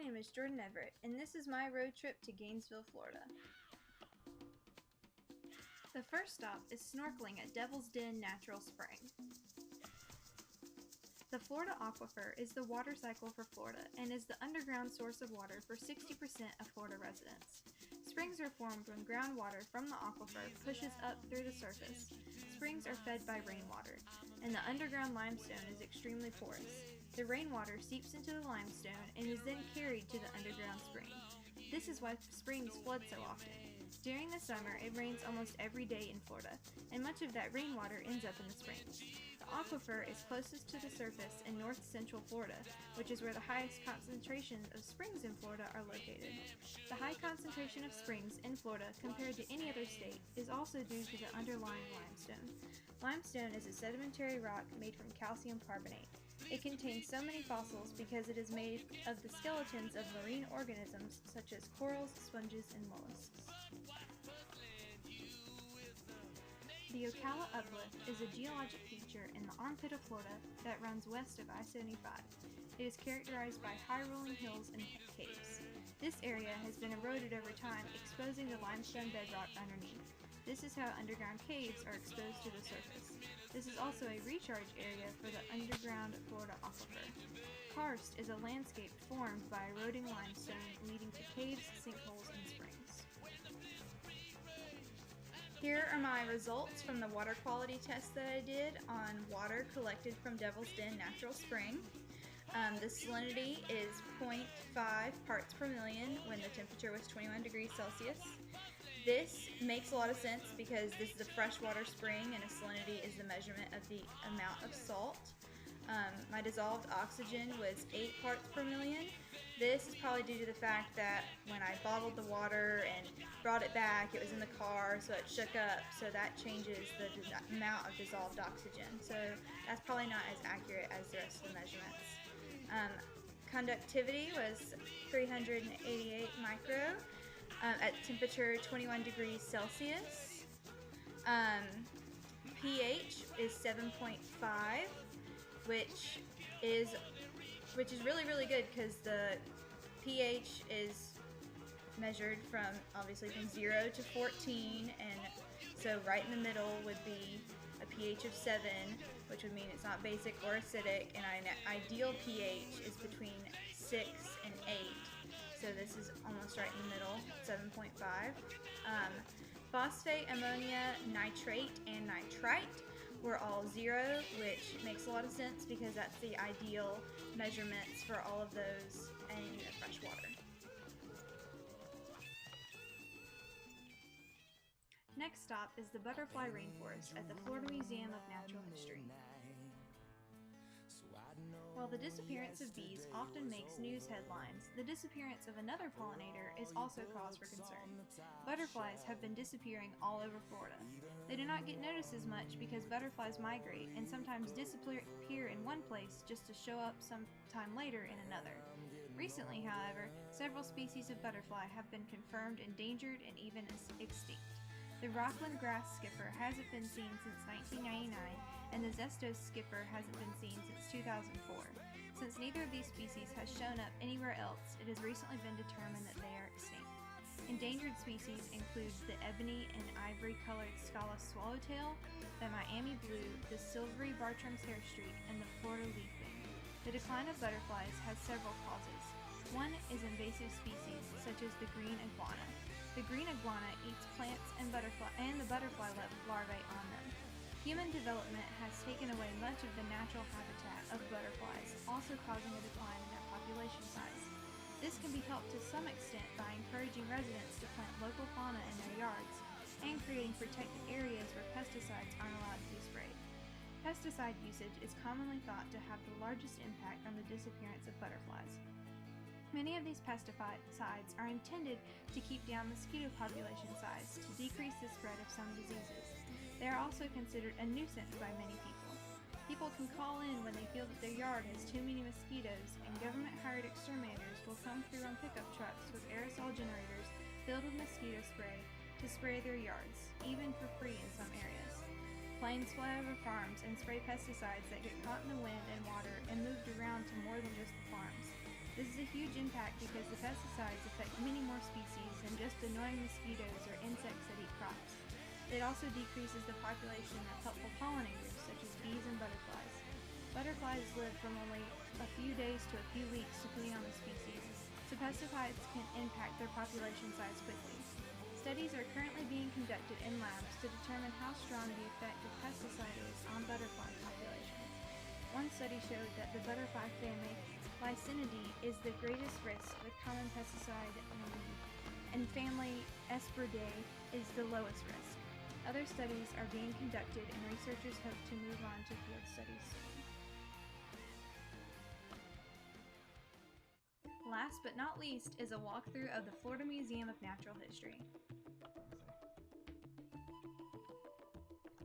name is Jordan Everett, and this is my road trip to Gainesville, Florida. The first stop is snorkeling at Devil's Den Natural Spring. The Florida Aquifer is the water cycle for Florida and is the underground source of water for 60% of Florida residents. Springs are formed when groundwater from the aquifer pushes up through the surface. Springs are fed by rainwater, and the underground limestone is extremely porous. The rainwater seeps into the limestone and is then carried to the underground spring. This is why springs flood so often. During the summer, it rains almost every day in Florida, and much of that rainwater ends up in the springs. The aquifer is closest to the surface in north-central Florida, which is where the highest concentrations of springs in Florida are located. The high concentration of springs in Florida compared to any other state is also due to the underlying limestone. Limestone is a sedimentary rock made from calcium carbonate. It contains so many fossils because it is made of the skeletons of marine organisms such as corals, sponges, and mollusks. The Ocala Uplift is a geologic feature in the armpit of Florida that runs west of I-75. It is characterized by high rolling hills and caves. This area has been eroded over time, exposing the limestone bedrock underneath. This is how underground caves are exposed to the surface. This is also a recharge area for the underground Florida aquifer. Karst is a landscape formed by eroding limestone leading to caves, sinkholes, and springs. Here are my results from the water quality test that I did on water collected from Devil's Den Natural Spring. The salinity is 0.5 parts per million when the temperature was 21 degrees Celsius. This makes a lot of sense because this is a freshwater spring and a salinity is the measurement of the amount of salt. My dissolved oxygen was 8 parts per million. This is probably due to the fact that when I bottled the water and brought it back, it was in the car, so it shook up, so that changes the amount of dissolved oxygen. So that's probably not as accurate as the rest of the measurements. Conductivity was 388 micro at temperature 21 degrees Celsius. pH is 7.5, which is really good because the pH is measured from 0 to 14, and so right in the middle would be a pH of 7, which would mean it's not basic or acidic, and an ideal pH is between 6 and 8. So this is almost right in the middle, 7.5. Phosphate, ammonia, nitrate, and nitrite were all 0, which makes a lot of sense because that's the ideal measurements for all of those in fresh water. Next stop is the butterfly rainforest at the Florida Museum of Natural History. While the disappearance of bees often makes news headlines, the disappearance of another pollinator is also cause for concern. Butterflies have been disappearing all over Florida. They do not get noticed as much because butterflies migrate and sometimes disappear in one place just to show up sometime later in another. Recently, however, several species of butterfly have been confirmed endangered and even extinct. The Rockland grass skipper hasn't been seen since 1999, and the Zestos skipper hasn't been seen since 2004. Since neither of these species has shown up anywhere else, it has recently been determined that they are extinct. Endangered species include the ebony and ivory-colored Scala swallowtail, the Miami blue, the silvery Bartram's hairstreak, and the Florida leafwing. The decline of butterflies has several causes. One is invasive species, such as the green iguana. The green iguana eats plants and the butterfly larvae on them. Human development has taken away much of the natural habitat of butterflies, also causing a decline in their population size. This can be helped to some extent by encouraging residents to plant local fauna in their yards and creating protected areas where pesticides aren't allowed to be sprayed. Pesticide usage is commonly thought to have the largest impact on the disappearance of butterflies. Many of these pesticides are intended to keep down mosquito population size to decrease the spread of some diseases. They are also considered a nuisance by many people. People can call in when they feel that their yard has too many mosquitoes, and government-hired exterminators will come through on pickup trucks with aerosol generators filled with mosquito spray to spray their yards, even for free in some areas. Planes fly over farms and spray pesticides that get caught in the wind and water and moved around to more than just the farms. This is a huge huge impact because the pesticides affect many more species than just annoying mosquitoes or insects that eat crops. It also decreases the population of helpful pollinators such as bees and butterflies. Butterflies live from only a few days to a few weeks depending on the species, so pesticides can impact their population size quickly. Studies are currently being conducted in labs to determine how strong the effect of pesticide is on butterfly populations. One study showed that the butterfly family Lycinidae is the greatest risk with common pesticide, and family Esperidae is the lowest risk. Other studies are being conducted, and researchers hope to move on to field studies soon. Last but not least is a walkthrough of the Florida Museum of Natural History.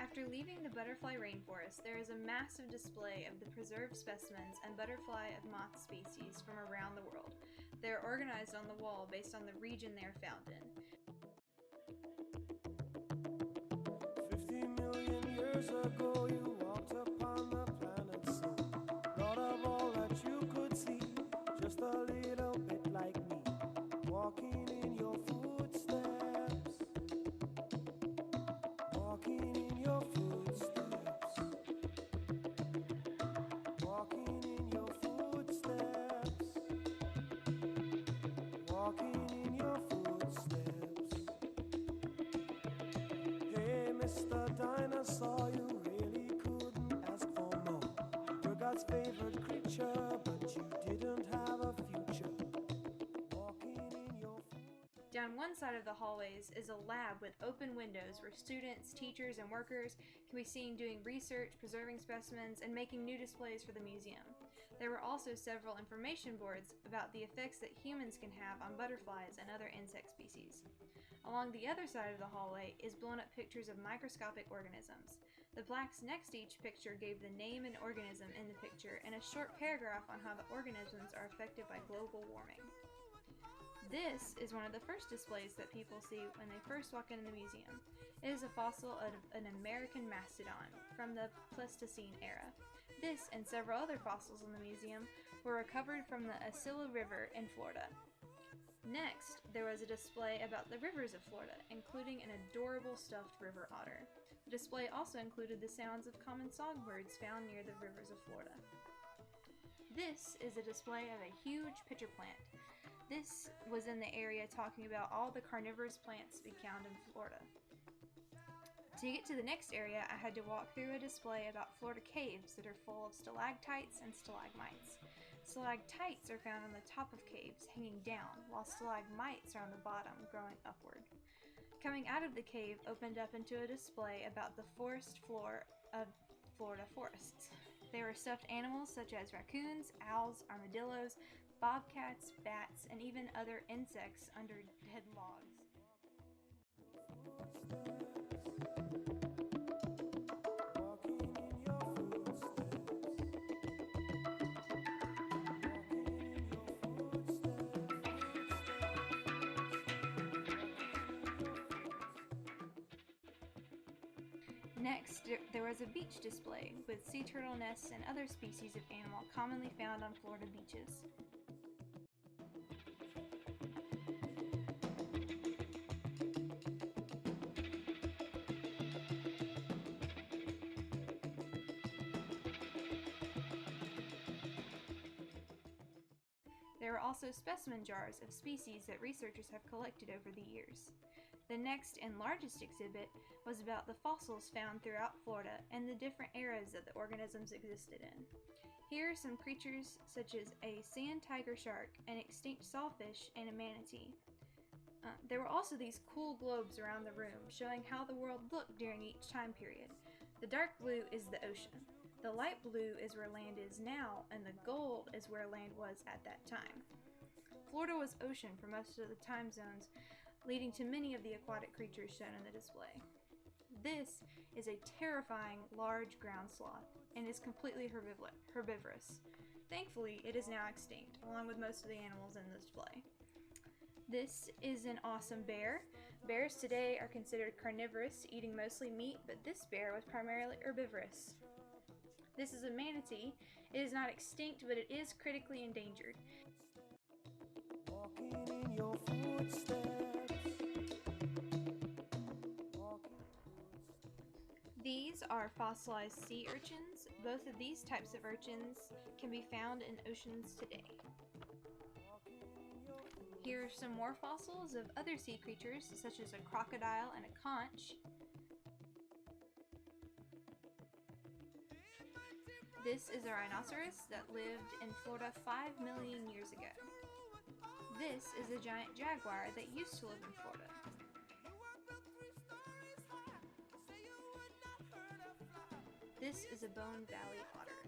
After leaving the butterfly rainforest, there is a massive display of the preserved specimens and butterfly of moth species from around the world. They are organized on the wall based on the region they are found in. 50 million years ago, you walked upon the planet sea. Thought of all that you could see, just a little bit like me, walking in your footsteps, walking in your footsteps, walking in your footsteps, walking in your footsteps. Hey, Mr. Dinosaur, you really couldn't ask for more. You're God's favorite creature, but you didn't have a future. Walking in your footsteps. Down one side of the hallways is a lab with open windows where students, teachers, and workers can be seen doing research, preserving specimens, and making new displays for the museum. There were also several information boards about the effects that humans can have on butterflies and other insect species. Along the other side of the hallway is blown up pictures of microscopic organisms. The plaques next to each picture gave the name and organism in the picture and a short paragraph on how the organisms are affected by global warming. This is one of the first displays that people see when they first walk into the museum. It is a fossil of an American mastodon from the Pleistocene era. This and several other fossils in the museum were recovered from the Asilla River in Florida. Next, there was a display about the rivers of Florida, including an adorable stuffed river otter. The display also included the sounds of common songbirds found near the rivers of Florida. This is a display of a huge pitcher plant. This was in the area talking about all the carnivorous plants to be found in Florida. To get to the next area, I had to walk through a display about Florida caves that are full of stalactites and stalagmites. Stalactites are found on the top of caves, hanging down, while stalagmites are on the bottom, growing upward. Coming out of the cave opened up into a display about the forest floor of Florida forests. There were stuffed animals such as raccoons, owls, armadillos, bobcats, bats, and even other insects under dead logs. Next, there was a beach display with sea turtle nests and other species of animal commonly found on Florida beaches. There were also specimen jars of species that researchers have collected over the years. The next and largest exhibit was about the fossils found throughout Florida and the different eras that the organisms existed in. Here are some creatures such as a sand tiger shark, an extinct sawfish, and a manatee. There were also these cool globes around the room showing how the world looked during each time period. The dark blue is the ocean. The light blue is where land is now, and the gold is where land was at that time. Florida was ocean for most of the time zones, leading to many of the aquatic creatures shown in the display. This is a terrifying large ground sloth and is completely herbivorous. Thankfully, it is now extinct, along with most of the animals in the display. This is an awesome bear. Bears today are considered carnivorous, eating mostly meat, but this bear was primarily herbivorous. This is a manatee. It is not extinct, but it is critically endangered. walking in your footsteps. These are fossilized sea urchins. Both of these types of urchins can be found in oceans today. Here are some more fossils of other sea creatures, such as a crocodile and a conch. This is a rhinoceros that lived in Florida 5 million years ago. This is a giant jaguar that used to live in Florida. This is a Bone Valley otter.